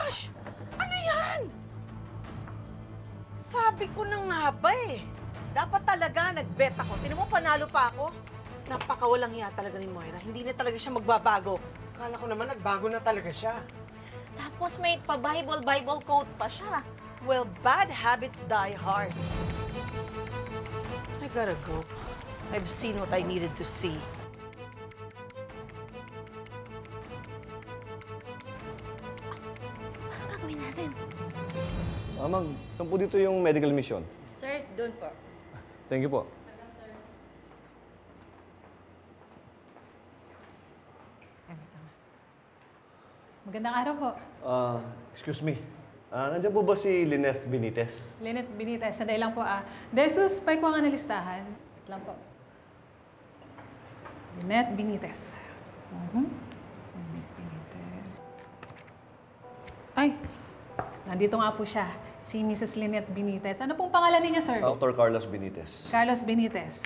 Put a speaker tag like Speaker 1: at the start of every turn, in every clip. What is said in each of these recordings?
Speaker 1: gosh! Ano yan? Sabi ko na nga ba eh. Dapat talaga nag-bet ako. Tinan mo, panalo pa ako. Napakawalang hiya talaga ni Moira. Hindi na talaga siya magbabago.
Speaker 2: Akala ko naman nagbago na talaga siya.
Speaker 3: Tapos may pa-Bible quote pa siya.
Speaker 1: Well, bad habits die hard. I gotta go. I've seen what I needed to see.
Speaker 3: Ano gagawin natin?
Speaker 4: Ma'am, saan po dito yung medical mission?
Speaker 3: Sir, doon po.
Speaker 4: Thank you po.
Speaker 5: Magandang araw po.
Speaker 4: Excuse me. Nandiyan po ba si Lynette Benitez?
Speaker 5: Lynette Benitez, sandali lang po Desus, pay ko ang analistahan. Wait lang po. Lynette Benitez. Lynette Benitez. Ay, nandito nga po siya. Si Mrs. Lynette Benitez. Ano pong pangalan niya, sir?
Speaker 4: Dr. Carlos Benitez.
Speaker 5: Carlos Benitez.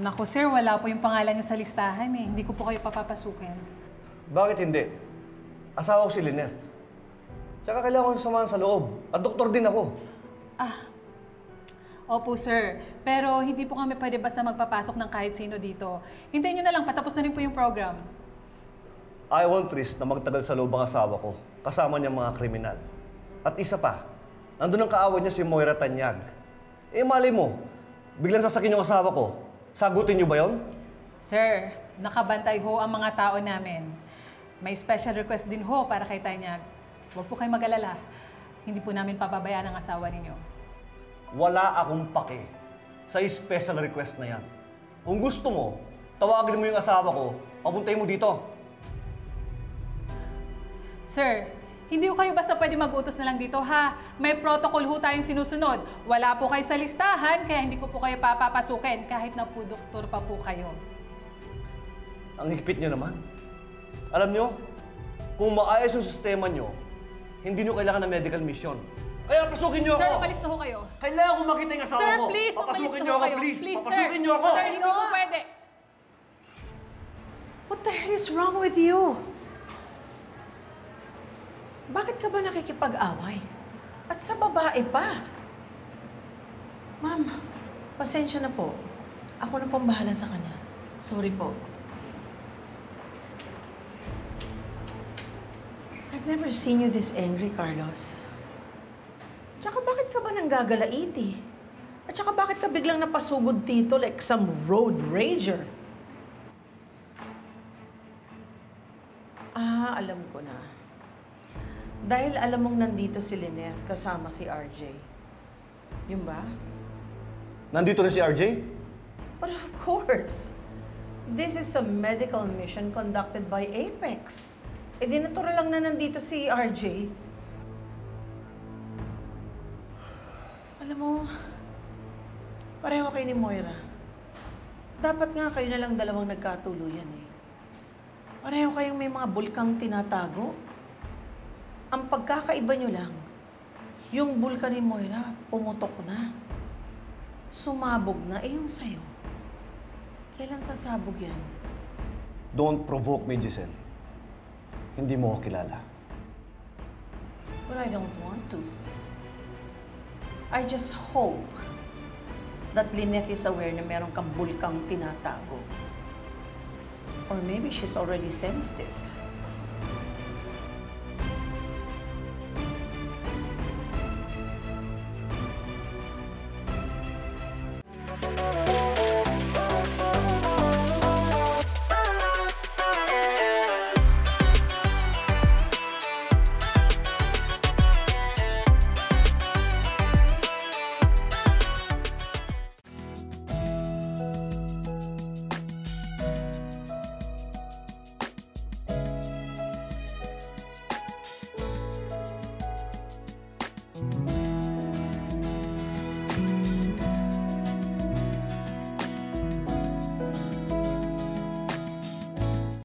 Speaker 5: Naku, sir, wala po yung pangalan niyo sa listahan eh. Hindi ko po kayo papapasukin.
Speaker 4: Bakit hindi? Asawa ko si Lynette. Tsaka kailangan ko yung samahan sa loob. At doktor din ako.
Speaker 5: Opo, sir. Pero hindi po kami pwede basta magpapasok ng kahit sino dito. Hintayin niyo na lang, patapos na rin po yung program.
Speaker 4: I want risk na magtagal sa loob ang asawa ko. Kasama niya mga kriminal. At isa pa, nandun ang kaaway niya si Moira Tanyag. Eh, malay mo, biglang sasakin yung asawa ko. Sagutin niyo ba yon?
Speaker 5: Sir, nakabantay ho ang mga tao namin. May special request din ho para kay Tanyag. Huwag po kayong mag-alala. Hindi po namin papabayaan ang asawa ninyo.
Speaker 4: Wala akong pake sa special request na yan. Kung gusto mo, tawagin mo yung asawa ko, papuntahin mo dito.
Speaker 5: Sir, hindi ko kayo basta pwede mag-utos na lang dito, ha? May protocol ho tayong sinusunod. Wala po kayo sa listahan, kaya hindi ko po kayo papapasukin kahit na po doktor pa po kayo.
Speaker 4: Ang higpit niyo naman. Alam niyo, kung maayos yung sistema niyo, hindi niyo kailangan ng medical mission. Kaya pasukin niyo ako!
Speaker 5: Sir, umalis na ho kayo.
Speaker 4: Kailangan ko makita yung asawa
Speaker 5: Sir,
Speaker 4: ko!
Speaker 5: please, umalis
Speaker 4: Papasukin
Speaker 5: na
Speaker 4: niyo
Speaker 5: ho
Speaker 4: ako,
Speaker 5: kayo.
Speaker 4: please!
Speaker 5: Please,
Speaker 4: Papasukin
Speaker 5: sir.
Speaker 4: niyo ako!
Speaker 5: Sir, hindi po pwede.
Speaker 1: What the hell is wrong with you? Bakit ka ba nakikipag-away? At sa babae pa? Ma'am, pasensya na po. Ako na pong bahala sa kanya. Sorry po. I've never seen you this angry, Carlos. Tsaka bakit ka ba nanggagalaiti? At tsaka bakit ka biglang napasugod dito like some road rager? Alam ko na. Dahil alam mong nandito si Lynette kasama si RJ. Yun ba?
Speaker 4: Nandito na si RJ?
Speaker 1: But of course. This is a medical mission conducted by Apex. Eh di natural lang na nandito si RJ. Alam mo, pareho kayo ni Moira. Dapat nga kayo na lang dalawang nagkatuluyan eh. Pareho kayong may mga bulkang tinatago. Ang pagkakaiba nyo lang, yung bulkan ni Moira, pumutok na. Sumabog na, eh yung sa'yo. Kailan sasabog yan?
Speaker 4: Don't provoke me, Giselle. Hindi mo ako kilala.
Speaker 1: Well, I don't want to. I just hope that Lynette is aware na meron kang bulkang tinatago. Or maybe she's already sensed it.